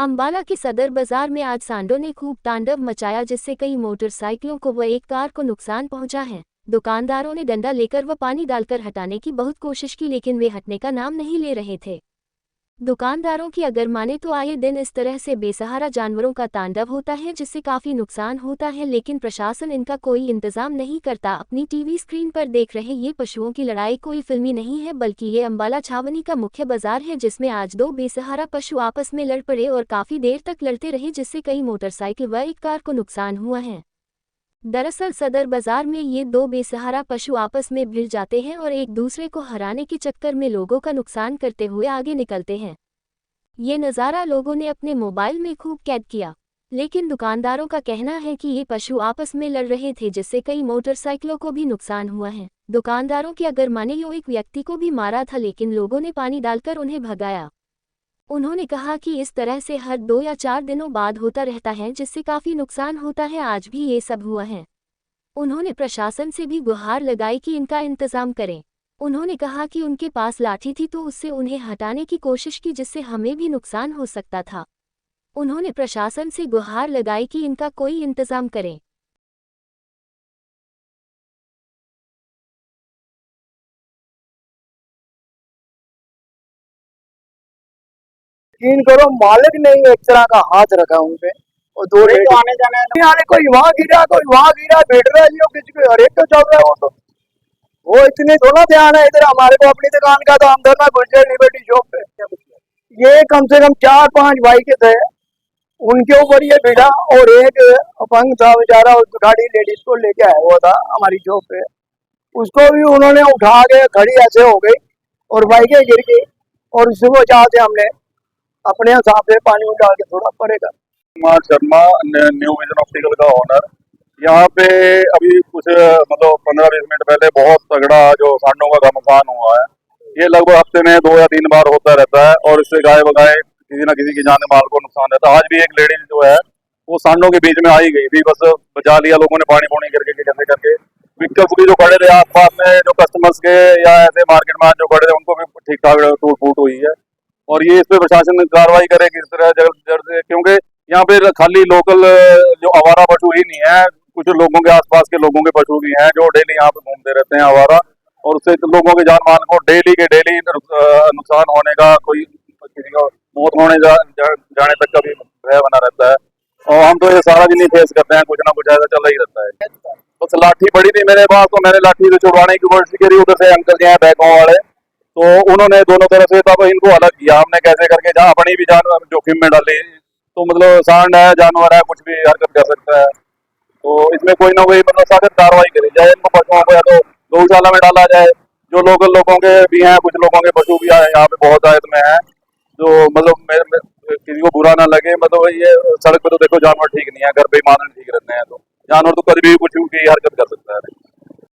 अंबाला के सदर बाजार में आज सांडों ने खूब तांडव मचाया, जिससे कई मोटरसाइकिलों को व एक कार को नुकसान पहुंचा है। दुकानदारों ने डंडा लेकर व पानी डालकर हटाने की बहुत कोशिश की, लेकिन वे हटने का नाम नहीं ले रहे थे। दुकानदारों की अगर माने तो आए दिन इस तरह से बेसहारा जानवरों का तांडव होता है, जिससे काफी नुकसान होता है, लेकिन प्रशासन इनका कोई इंतजाम नहीं करता। अपनी टीवी स्क्रीन पर देख रहे ये पशुओं की लड़ाई कोई फिल्मी नहीं है, बल्कि ये अंबाला छावनी का मुख्य बाजार है, जिसमें आज दो बेसहारा पशु आपस में लड़ पड़े और काफी देर तक लड़ते रहे, जिससे कई मोटरसाइकिल व एक कार को नुकसान हुआ है। दरअसल सदर बाजार में ये दो बेसहारा पशु आपस में भिड़ जाते हैं और एक दूसरे को हराने के चक्कर में लोगों का नुकसान करते हुए आगे निकलते हैं। ये नज़ारा लोगों ने अपने मोबाइल में खूब कैद किया, लेकिन दुकानदारों का कहना है कि ये पशु आपस में लड़ रहे थे, जिससे कई मोटरसाइकिलों को भी नुकसान हुआ है। दुकानदारों की अगर माने यो एक व्यक्ति को भी मारा था, लेकिन लोगों ने पानी डालकर उन्हें भगाया। उन्होंने कहा कि इस तरह से हर 2 या 4 दिनों बाद होता रहता है, जिससे काफ़ी नुकसान होता है। आज भी ये सब हुआ है। उन्होंने प्रशासन से भी गुहार लगाई कि इनका इंतज़ाम करें। उन्होंने कहा कि उनके पास लाठी थी तो उससे उन्हें हटाने की कोशिश की, जिससे हमें भी नुकसान हो सकता था। उन्होंने प्रशासन से गुहार लगाई कि इनका कोई इंतज़ाम करें। यकीन करो, मालिक ने ही एक तरह का हाथ रखा उन पे। और दो तो आने जाने नहीं आने, कोई वहां गिरा कोई वहां गिरा, बैठ रहा है किसी को, हर एक तो चल रहा है। वो इतनी थोड़ा ध्यान है इधर हमारे को अपनी दुकान का, तो हम धरना गुलशन लिबर्टी शॉप पे। ये कम से कम 4-5 बाइक थे, उनके ऊपर ये भिड़ा। और एक अपंग था बेचारा, उस गाड़ी लेडीज को लेके आया हुआ था हमारी शॉप पे, उसको भी उन्होंने उठा के खड़ी ऐसे हो गई और बाइकें गिर गई। और सुबह चाहते हमने अपने हिसाब से पानी डाल के थोड़ा पड़ेगा। Kumar Sharma, new vision optical का ओनर। यहाँ पे अभी कुछ मतलब 15-20 मिनट पहले बहुत तगड़ा जो सांडों का घमासान हुआ है। ये लगभग हफ्ते में 2 या 3 बार होता रहता है और इससे गाय बगाए किसी न किसी की जान माल को नुकसान रहता है। आज भी एक लेडीज जो है वो सांडों के बीच में आई गई थी, बस बचा लिया लोगों ने पानी पूनी करके कैसे करके। व्हीकल्स भी जो खड़े थे आसपास में, जो कस्टमर्स के या ऐसे मार्केट में जो खड़े थे, उनको भी ठीक ठाक टूट फूट हुई है। और ये इस पे प्रशासन कार्रवाई करे किस तरह जल्द से, क्योंकि यहाँ पे खाली लोकल जो आवारा पशु ही नहीं है, कुछ लोगों के आसपास के लोगों के पशु भी हैं जो डेली यहाँ पे घूमते रहते हैं आवारा, और उससे लोगों के जान माल को डेली के डेली नुकसान होने का, कोई किसी को मौत होने जाने तक का भी भय बना रहता है। और हम तो ये सारा दिन ही फेस करते हैं, कुछ ना कुछ ऐसा चल ही रहता है। तो लाठी पड़ी थी मेरे पास, तो मैंने लाठी से छुड़वाने की कोशिश करी। उधर से अंकल जी हैं बैगों वाले, तो उन्होंने दोनों तरफ से तब इनको अलग किया हमने कैसे करके, जहाँ अपनी भी जान जोखिम में डाली। तो मतलब सांड है, जानवर है, कुछ भी हरकत कर सकता है। तो इसमें कोई ना कोई मतलब सख्त कार्रवाई करी जाए। इनको पशुओं को या तो गौशाला में डाला जाए, जो लोकल लोगों के भी हैं, कुछ लोगों के पशु भी यहाँ पे बहुत आयत में है, जो मतलब किसी को बुरा ना लगे। मतलब ये सड़क पे तो देखो जानवर ठीक नहीं है, घर पे मान ठीक रहते हैं, तो जानवर तो कभी भी कुछ भी हरकत कर सकता है।